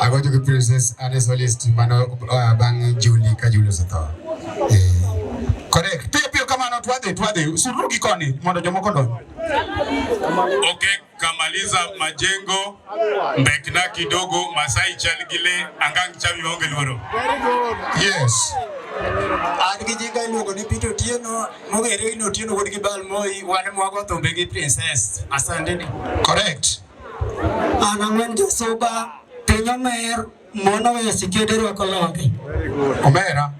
Ago to Princess Anesolist mano bang Julie ka Julie sato. Correct. Pio kama no twade surugi koni mondo jomoko ndo. Okay, kamaliza majengo mbekna kidogo Masai Chalgile angang chami onge lworo. Very good. Yes. Adgijinga iluongo ni Pito Tieno mogere ino Tieno kod Kibal Moi wane mwago thumbe gi Princess. Asante. Correct. Anang'wen Josuba Pinyo Mer mono we sikedero kolonge. Omera.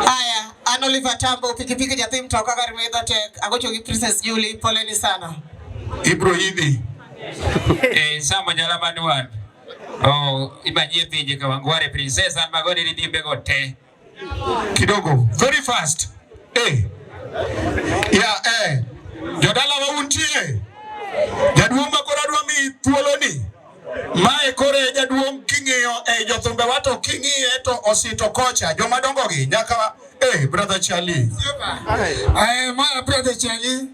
Aya, Oliver Tambo pikipiki jathi mtoka gari weather tech agocho gi Princess Julie poleni sana. Ibro hivi. Sama jala manuan. Oh, ibanyie pinje kama ngware Princess an magoni ridimbe gote. Kidogo. Very fast. Yeah, Jodala wauntie. Jaduong makora dwa mi thuoloni. Mae kore jaduong king'iyo jothumbe wato king'iye to osito kocha joma dongo gi nyaka brother Charlie. My brother Charlie.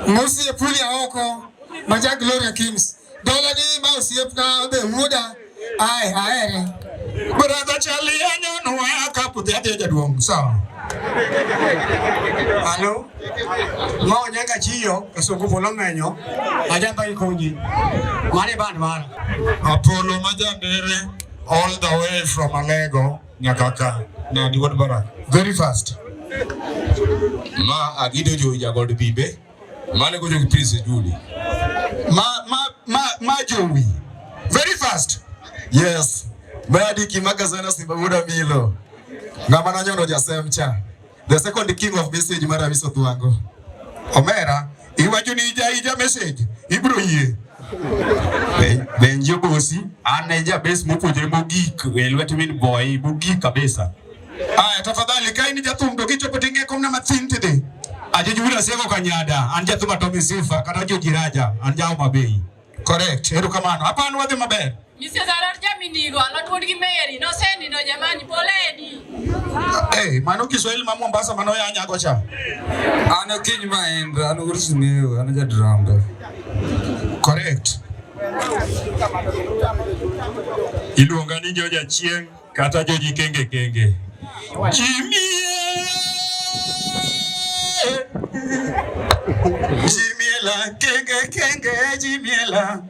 Mosi Pulia oko. Maja Gloria Kings. Dola ni mausi na be muda. Brother Charlie anyo no akapu de jaduong. Sawa. Hello. Mau nyanga chiyo kasoko polo menyo. Ajamba ikonyi. Mane ban mara. Apollo Majandere all the way from Alego nyakaka na Diwad Barak. Very fast. Ma agido jo jagod bibe. Mane go jo Princess Julie. Ma Joey. Very fast. Yes. Badi kimaga sana Simba muda Milo. Ngama nyono jasemcha. The second king of message mara miso tuango. Omera, iwacho ni ija message. Ibro yie. Benjo bosi, anaja base mopojre mogik, elwet min boy, mogik kabisa. Aya tafadhali kaini jathum do kichopo tinge komna mathin tede. Aje jura sego kanyada, anja thuma to misifa kata jo jiraja, anja mabei. Correct. Erokamano. Hapana wadhi maber. Mrs. Aror Jaminigo alatuon gi Mary no sendi no jamani poleni. Mano Kiswahili ma Mombasa mano ya nyago cha. Ano kiny maenda, ano ursuneo, ano jadramda. Correct. Iluonga ni Joja Chieng kata Joji kenge. Jimiela kenge Jimiela.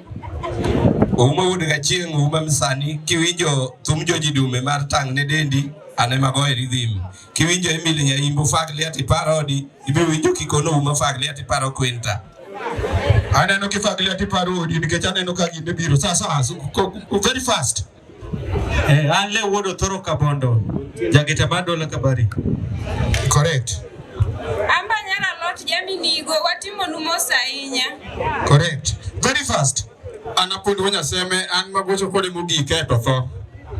Uma wudaga chieng uma msani kiwinjo thum Joji Dume mar tang ne dendi ane magoye ridhim kiwinjo Emily Nyaimbo fagli ati parodi ibe winjo kikono uma fagli ati paro kwenta aneno kifagli ati parodi nikech aneno ka ginde biro sasa very fast. Anle wodo thoro kabondo, jageta badola kabari. Correct. Amba nyara lot Jaminigo watimo numosa inya. Correct. Very fast. Anapundi wanya seme an magocho kode mogike to tho.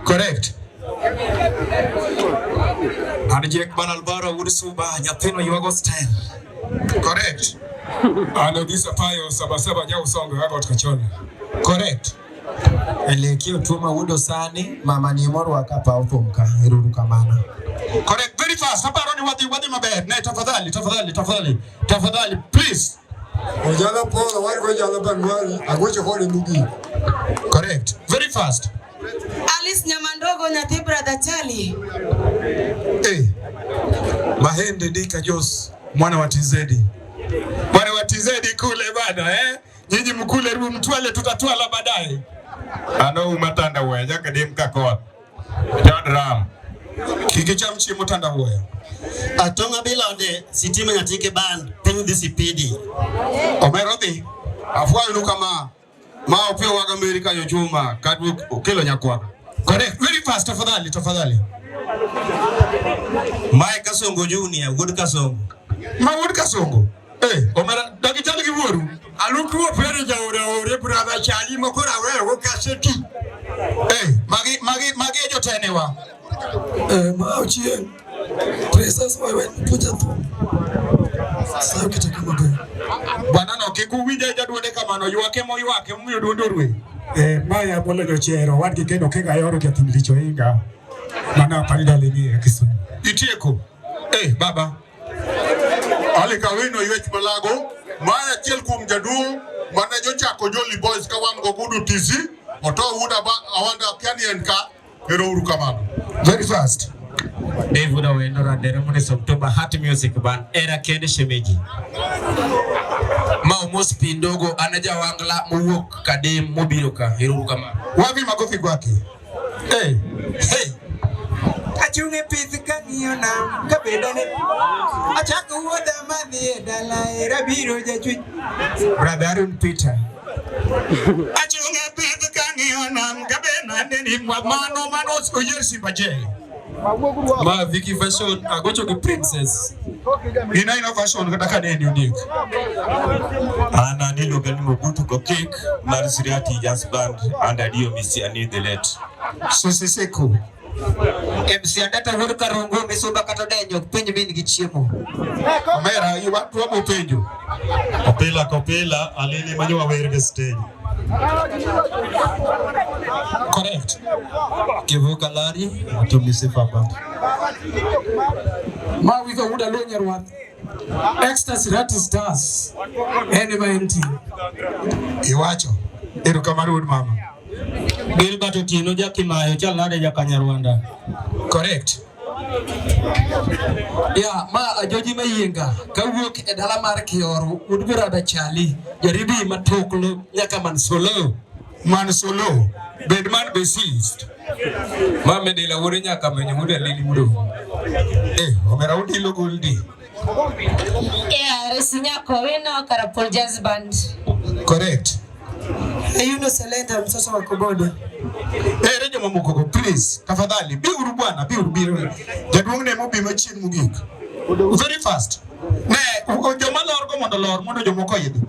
Correct. Anjek banalbaro Woodsuba nyathino yuago style. Correct. Ano gisa payo sabasaba ja usongo agot kachona. Correct. Elekio tuma wudo sani mama ni moro akapa uthumka iruru kamana. Correct. Very fast. Haparoni wadhi maber. Ne tafadhali please. Ojala pola wako jala bangwali agocho kode mugi. Correct. Very fast. Alice Nyamandogo nyathi brother Charlie. Mahende Dika Jos mwana wa TZ. Mwana wa TZ kule bana nyinyi mkule mtwale tutatwala baadaye. Ano umatanda weya jaka dem kakot. Jadram. Kikicha mchimo tanda huya. Atonga bila ode sitima nyatike band penyu disipidi. Omerodhi. Afwa yunu kama opio waga Amerika yochuma kadu kilo nyakwa. Correct. Very fast tafadhali. Mae Kasongo Junior Wood Kasongo Wood Kasongo. Omera dakitali kiworu. Alukuwa pere ore brother Charlie mokora wewe kaseti. Magi jotenewa. Mauchien. Princess wewe puja tu. Sasa kitaka mabe. Bwana no kikuwinja jaduone kamano ywake moyo dondorwe. Maya pole jochero wadgi kendo kega yoro kia timlicho inga. Mana parida lini ya Kisumu. Itieko. Baba. Ale kawino iwech malago. Maya chiel kum jaduong. Mana jochako Jolly Boys kawan go gudu tizi. Oto Uda ba awanda Kenyan ka hero urukamano. Very fast. Dave Uda wendo radere mune October Heart Music Band era kende shemeji. Ma umos pindogo anaja wangla muwok kadem mobiro ka hero urukamano. Wapi makofi kwake? Hey. Achunge pith kang'iyo nam kabedane achako wuodha madhi e dala era biro jachuny. Brother Aaron Peter. Achunge pith kang'iyo nam kabedane ni mano oyer Simba J. Ma Vicky Fashion agocho ki Princess. Ina fashion kata kane unique. Ana nilo gani Mobutu ko cake Marisiriati Jazz Band and Adio Misi Ani the late. Sosiseko. MC Adata wuod Karongo misumba kata denyo penj min gi chiemo. Omera iwatu abo penjo. Kopela alili manyo awere stage. Correct. Kivuka lari to Misi Papa. Ma wiko Uda Lonyarwa. Ecstasy Rat Stars. NMNT. Iwacho. Erokamano mama. Gilbert Otieno jakimayo chalnade jakanyarwanda. Correct. Ya ma ajoji mayenga kawuok e dala mar Kioro udbirada chali jaribi matoklo nyaka Mansolo. Mansolo. Bedman besist. Ma medela wore nyaka menyo muda lili mudo. Omera udilo goldi. Resinya Kowino Karapol Jazz Band. Correct. Yuno Selenda mtoto wa Kobodo. Rejo mamukoko please tafadhali biuru bwana biuru jaduong ne mobi machien mugik very fast ne joma lor go mondo jomoko yidhi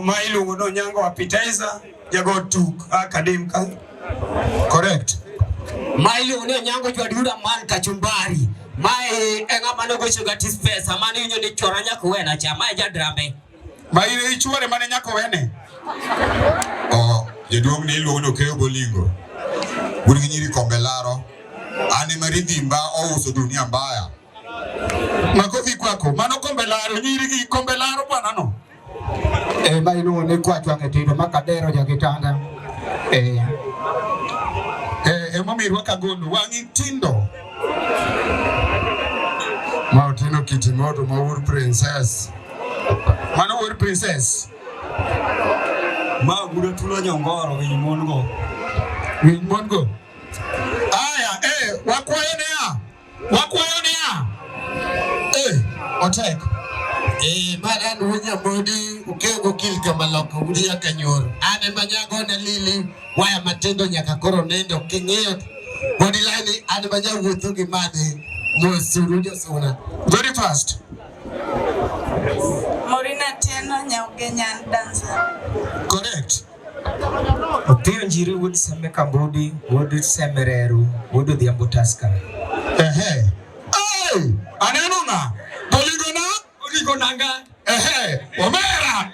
Ma iluongo no Nyango Appetizer jago tuk akademika. Correct. Ma iluongo no Nyango jwaduda man kachumbari. Mae eng'ama nogocho gatis pesa mane inyo ni chora nyaka wena cha mae jadrambe. Ma ire ichwore mane nyaka wene. Jaduong ni iluongo Keyo Bolingo. Burgi nyiri kombe laro. Ane maridhimba ouso dunia mbaya. Makofi kwako. Mano kombe laro nyiri gi kombe laro bwana no. Ma iluongo ni Kwachwa Ngetindo makadero jakitanda. Emomirwa kagonu wangi tindo. Ma Otino Kitimoto ma wuod Princess. Mano wuod Princess. Ma guda tulo nyongoro gi mongo. Mongo. Aya wakwayo ne ya. Otek. Maran wunya modi ukego kilka maloko udi akanyor. Ane manyago na lili waya matendo nyaka koro nendo king'eyo. Body line ane manyago wuotho gi madhe mosuru josuna. Very fast. Morina Tieno Nyaugenyan dancer. Correct. Opiyo Njiri wuod Seme Kambodi, wuod Semereru, wuod Odhiambo Taska. Aneno na. Bolingo nanga. Omera.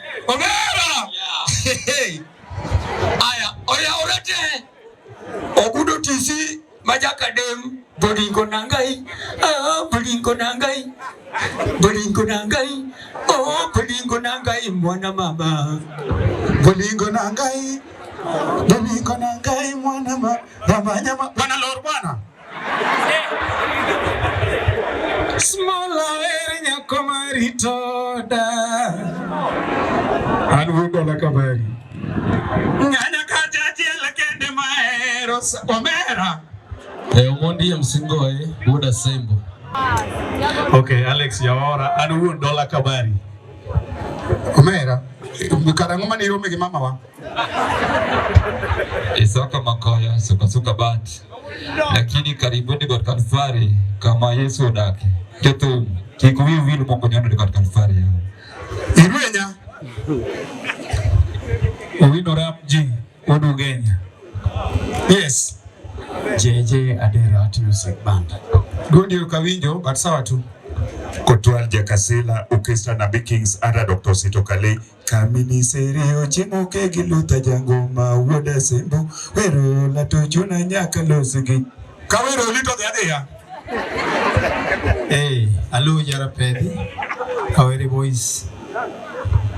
Aya oya orete. Ogudo tisi majakadem bolingo nangai. Bolingo nangai. Oh bolingo nangai mwana mama. Bolingo nangai mwana mama nyama. Bwana lor bwana. Smola enya komaritoda. Anwuda la kabari. Nganya kajaji lakende maero Omera. Omondi msingoe Uda Sembo. Okay, Alex Yaora anu dola kabari. Omera. Mkarango mani rome gi mama wa. Isaka Makoya suka bat. Lakini karibuni kwa Kalvari kama Yesu odake. Keto kikuwi wilu Mungu nyono kwa Kalvari. Irwenya. Owino Ramji Odugenya. Yes. JJ Adera Art Music Band. Gondi ukawinjo but sawa tu. Kotwal Jakasela Orchestra na Kings ara Dr. Sito Kale kamini serio chemoke giluta jangoma Uda Sembo wero la tojuna nyaka losigi Kawero lito ya. Alo Jarapedi, Kawere Boys.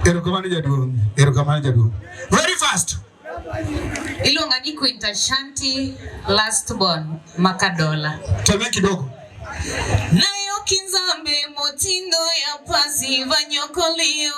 Erokamano jaduong. Very fast. Iluonga ni Quinta Shanti Last Born Makadola. Teme kidogo. Nayo kinzambe motindo ya pasi vanyokolio.